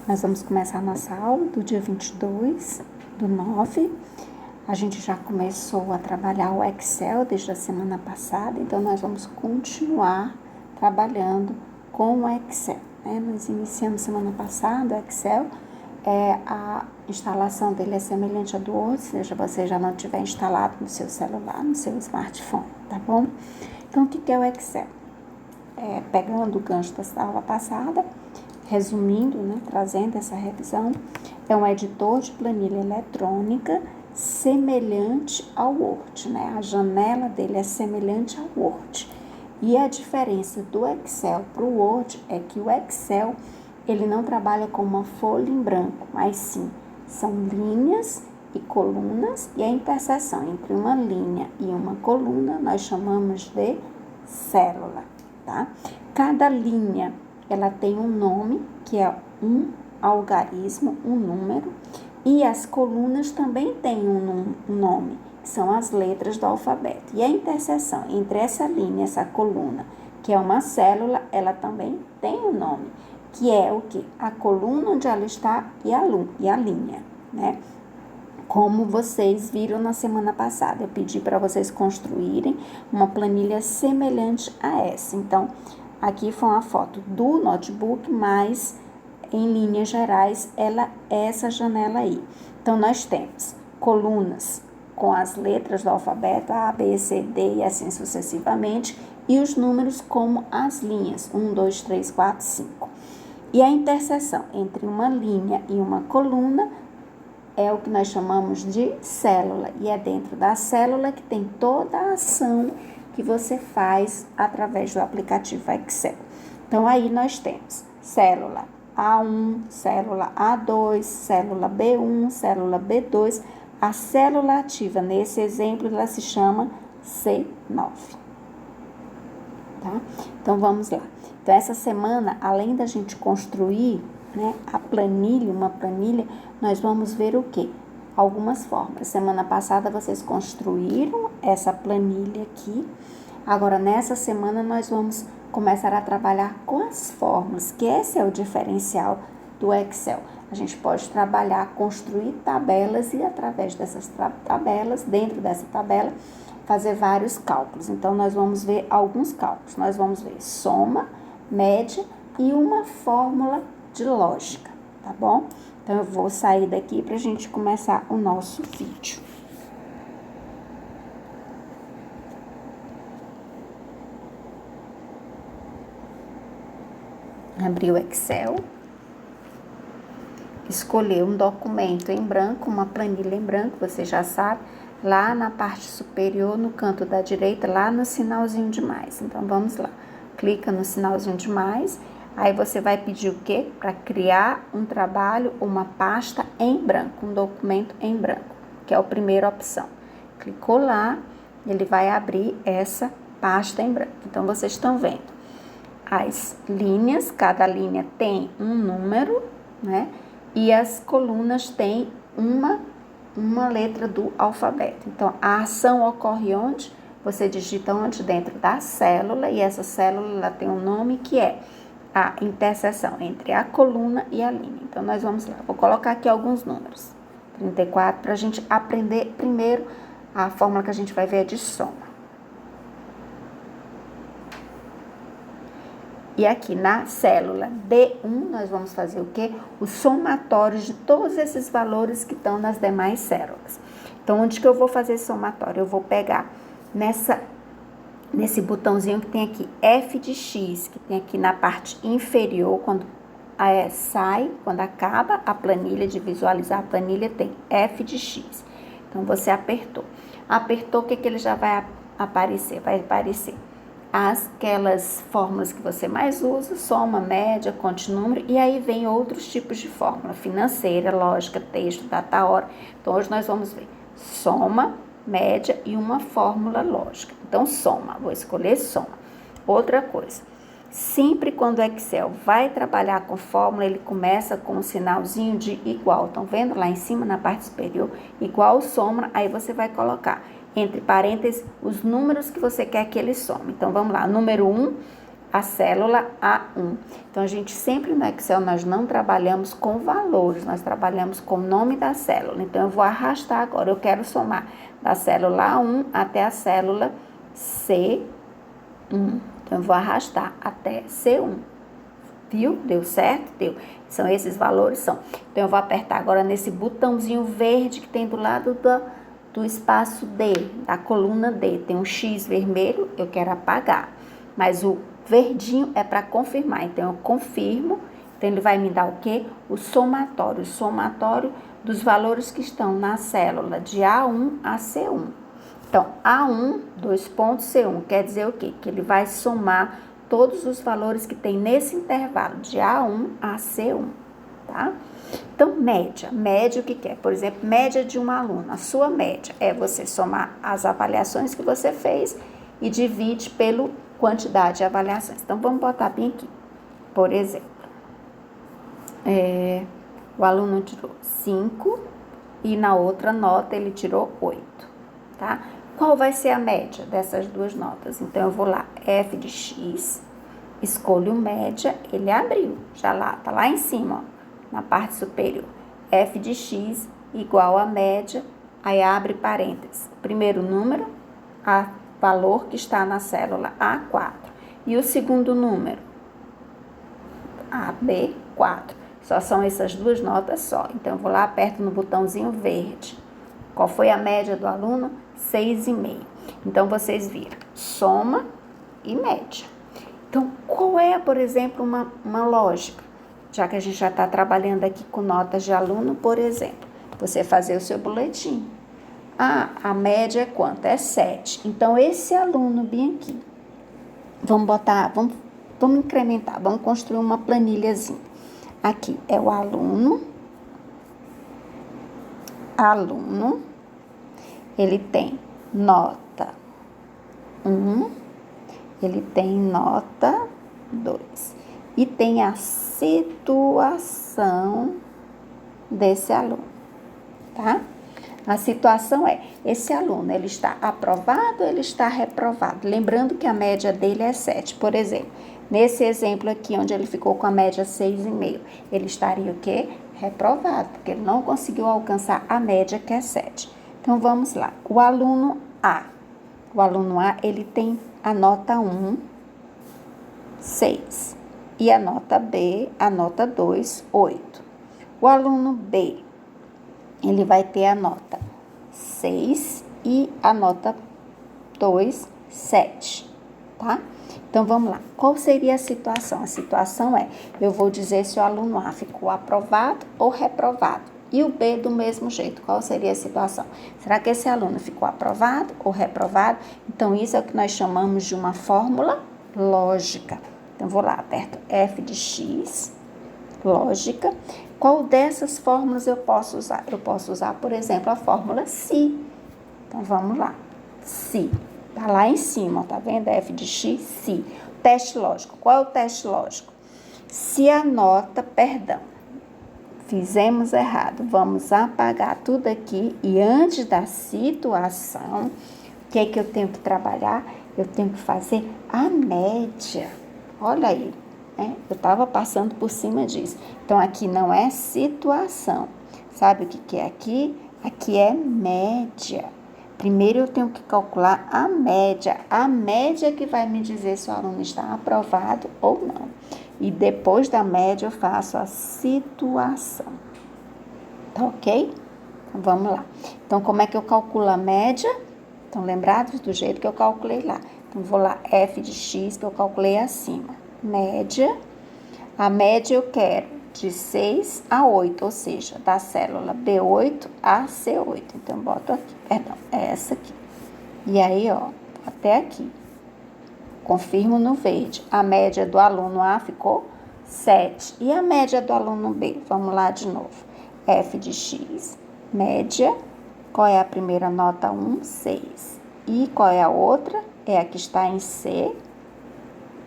Nós vamos começar a nossa aula do dia 22/9. A gente já começou a trabalhar o Excel desde a semana passada, então nós vamos continuar trabalhando com o Excel, né? Nós iniciamos semana passada o Excel, a instalação dele é semelhante à do Word, seja você já não tiver instalado no seu celular, no seu smartphone, tá bom? Então, o que é o Excel? Pegando o gancho da aula passada, resumindo, né, trazendo essa revisão, é um editor de planilha eletrônica semelhante ao Word, né? A janela dele é semelhante ao Word. E a diferença do Excel para o Word é que o Excel, ele não trabalha com uma folha em branco, mas sim, são linhas e colunas, e a interseção entre uma linha e uma coluna nós chamamos de célula, tá? Cada linha, ela tem um nome, que é um algarismo, um número, e as colunas também têm um nome, que são as letras do alfabeto. E a interseção entre essa linha e essa coluna, que é uma célula, ela também tem um nome, que é o quê? A coluna onde ela está e a linha, né? Como vocês viram na semana passada, eu pedi para vocês construírem uma planilha semelhante a essa. Então, aqui foi uma foto do notebook, mas em linhas gerais, ela é essa janela aí. Então, nós temos colunas com as letras do alfabeto, A, B, C, D e assim sucessivamente, e os números como as linhas, 1, 2, 3, 4, 5. E a interseção entre uma linha e uma coluna é o que nós chamamos de célula, e é dentro da célula que tem toda a ação que você faz através do aplicativo Excel. Então, aí nós temos célula A1, célula A2, célula B1, célula B2. A célula ativa, nesse exemplo, ela se chama C9. Tá? Então, vamos lá. Então, essa semana, além da gente construir, né, a planilha, uma planilha, nós vamos ver o quê? Algumas fórmulas. Semana passada vocês construíram essa planilha aqui. Agora, nessa semana, nós vamos começar a trabalhar com as fórmulas, que esse é o diferencial do Excel. A gente pode trabalhar, construir tabelas e através dessas tabelas, dentro dessa tabela, fazer vários cálculos. Então, nós vamos ver alguns cálculos. Nós vamos ver soma, média e uma fórmula de lógica, tá bom? Então, eu vou sair daqui para a gente começar o nosso vídeo. Abrir o Excel, escolher um documento em branco, uma planilha em branco, você já sabe, lá na parte superior, no canto da direita, lá no sinalzinho de mais. Então, vamos lá. Clica no sinalzinho de mais. Aí você vai pedir o quê? Para criar um trabalho, uma pasta em branco, um documento em branco, que é a primeira opção. Clicou lá, ele vai abrir essa pasta em branco. Então, vocês estão vendo as linhas, cada linha tem um número, né? E as colunas têm uma letra do alfabeto. Então, a ação ocorre onde? Você digita onde? Dentro da célula, e essa célula ela tem um nome que é a interseção entre a coluna e a linha. Então, nós vamos lá. Vou colocar aqui alguns números. 34, para a gente aprender primeiro a fórmula que a gente vai ver é de soma. E aqui na célula D1, nós vamos fazer o quê? O somatório de todos esses valores que estão nas demais células. Então, onde que eu vou fazer somatório? Eu vou pegar nesse botãozinho que tem aqui, F de X, que tem aqui na parte inferior, quando quando acaba a planilha, de visualizar a planilha, tem F de X. Então, você apertou. Apertou, o que ele já vai aparecer? Vai aparecer aquelas fórmulas que você mais usa, soma, média, conte número, e aí vem outros tipos de fórmula, financeira, lógica, texto, data, hora. Então, hoje nós vamos ver soma, média e uma fórmula lógica. Então, soma, vou escolher soma. Outra coisa, sempre quando o Excel vai trabalhar com fórmula, ele começa com um sinalzinho de igual. Estão vendo lá em cima, na parte superior, igual soma, aí você vai colocar entre parênteses os números que você quer que ele some. Então, vamos lá, número 1 a célula A1. Então, a gente sempre no Excel, nós não trabalhamos com valores, nós trabalhamos com o nome da célula. Então, eu vou arrastar agora, eu quero somar da célula A1 até a célula C1. Então, eu vou arrastar até C1. Viu? Deu certo? Deu. São esses valores, são. Então, eu vou apertar agora nesse botãozinho verde que tem do lado do espaço D, da coluna D. Tem um X vermelho, eu quero apagar. Mas o verdinho é para confirmar. Então, eu confirmo. Então, ele vai me dar o quê? O somatório dos valores que estão na célula de A1 a C1. Então, A1, 2 pontos, C1, quer dizer o quê? Que ele vai somar todos os valores que tem nesse intervalo, de A1 a C1, tá? Então, média. Média o que é? Por exemplo, média de um aluno. A sua média é você somar as avaliações que você fez e divide pela quantidade de avaliações. Então, vamos botar bem aqui. Por exemplo, o aluno tirou 5 e na outra nota ele tirou 8, tá? Qual vai ser a média dessas duas notas? Então, eu vou lá, f de x, escolho média, ele abriu, já lá, tá lá em cima, ó, na parte superior. F de x igual a média, aí abre parênteses. Primeiro número, a valor que está na célula A4. E o segundo número, AB4. Só são essas duas notas só. Então, eu vou lá, aperto no botãozinho verde. Qual foi a média do aluno? 6,5. Então, vocês viram, soma e média. Então, qual é, por exemplo, uma lógica? Já que a gente já está trabalhando aqui com notas de aluno, por exemplo, você fazer o seu boletim. A média é quanto? É 7. Então, esse aluno bem aqui, vamos incrementar, vamos construir uma planilhazinha. Aqui é o aluno, ele tem nota 1, ele tem nota 2 e tem a situação desse aluno, tá? A situação é, esse aluno, ele está aprovado ou ele está reprovado? Lembrando que a média dele é 7, por exemplo. Nesse exemplo aqui, onde ele ficou com a média 6,5, ele estaria o quê? Reprovado, porque ele não conseguiu alcançar a média que é 7. Então, vamos lá. O aluno A, ele tem a nota 1, 6. E a nota B, a nota 2, 8. O aluno B, ele vai ter a nota 6 e a nota 2, 7, tá? Então, vamos lá. Qual seria a situação? A situação é, eu vou dizer se o aluno A ficou aprovado ou reprovado. E o B do mesmo jeito. Qual seria a situação? Será que esse aluno ficou aprovado ou reprovado? Então, isso é o que nós chamamos de uma fórmula lógica. Então, vou lá, aperto F de X, lógica. Qual dessas fórmulas eu posso usar? Eu posso usar, por exemplo, a fórmula se. Então, vamos lá. Se. Tá lá em cima, tá vendo? F de X, se. Teste lógico. Qual é o teste lógico? Se a nota, fizemos errado, vamos apagar tudo aqui e antes da situação, o que é que eu tenho que trabalhar? Eu tenho que fazer a média. Olha aí, né? Eu estava passando por cima disso. Então, aqui não é situação. Sabe o que é aqui? Aqui é média. Primeiro, eu tenho que calcular a média. A média que vai me dizer se o aluno está aprovado ou não. E depois da média, eu faço a situação. Tá ok? Então, vamos lá. Então, como é que eu calculo a média? Estão lembrados do jeito que eu calculei lá? Então, vou lá, F de X, que eu calculei acima. Média. A média eu quero de 6 a 8, ou seja, da célula B8 a C8. Então, boto aqui, é essa aqui. E aí, ó, até aqui. Confirmo no verde. A média do aluno A ficou 7. E a média do aluno B? Vamos lá de novo. F de X, média. Qual é a primeira nota? 1, 6. E qual é a outra? É a que está em C,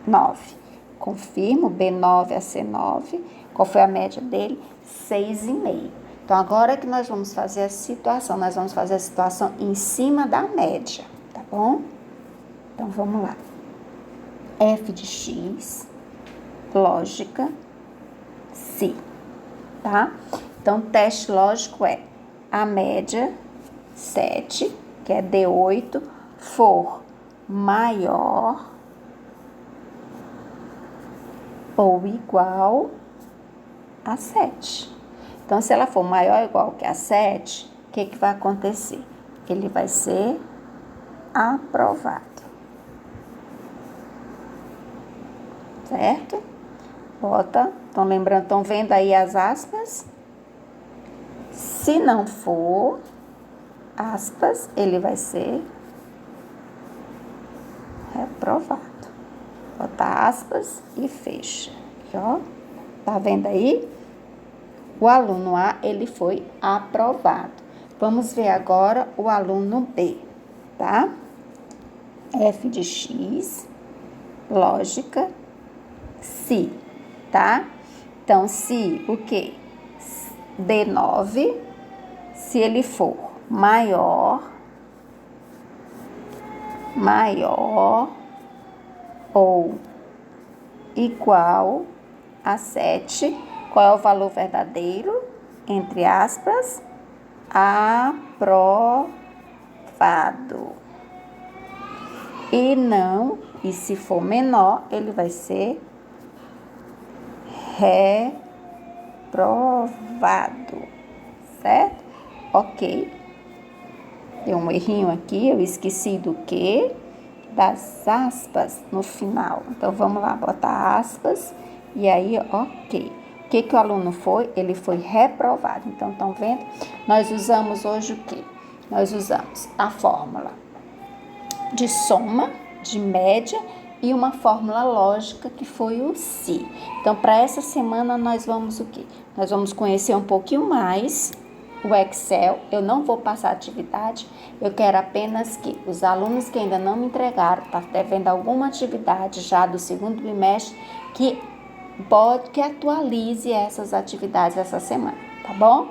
9. Confirmo, B9 a C9. Qual foi a média dele? 6,5. Então, agora que nós vamos fazer a situação, nós vamos fazer a situação em cima da média, tá bom? Então, vamos lá. F de X, lógica, C, tá? Então, teste lógico é a média 7, que é D8, for maior ou igual a 7. Então, se ela for maior ou igual que a 7, o que vai acontecer? Ele vai ser aprovado. Certo? Bota. Estão lembrando, estão vendo aí as aspas? Se não for, aspas, ele vai ser reprovado. Bota aspas e fecha. Aqui, ó. Tá vendo aí? O aluno A, ele foi aprovado. Vamos ver agora o aluno B, tá? F de X, lógica, C, tá? Então, se o quê? D9, se ele for maior ou igual a 7, qual é o valor verdadeiro? Entre aspas, aprovado. E se for menor, ele vai ser reprovado, certo? Ok. Tem um errinho aqui, eu esqueci do quê? Das aspas no final. Então, vamos lá, botar aspas e aí, ok. O que o aluno foi? Ele foi reprovado. Então, estão vendo? Nós usamos hoje o quê? Nós usamos a fórmula de soma, de média e uma fórmula lógica que foi o se. Então, para essa semana, nós vamos o quê? Nós vamos conhecer um pouquinho mais o Excel. Eu não vou passar atividade, eu quero apenas que os alunos que ainda não me entregaram, tá devendo alguma atividade já do segundo bimestre, que atualize essas atividades essa semana, tá bom?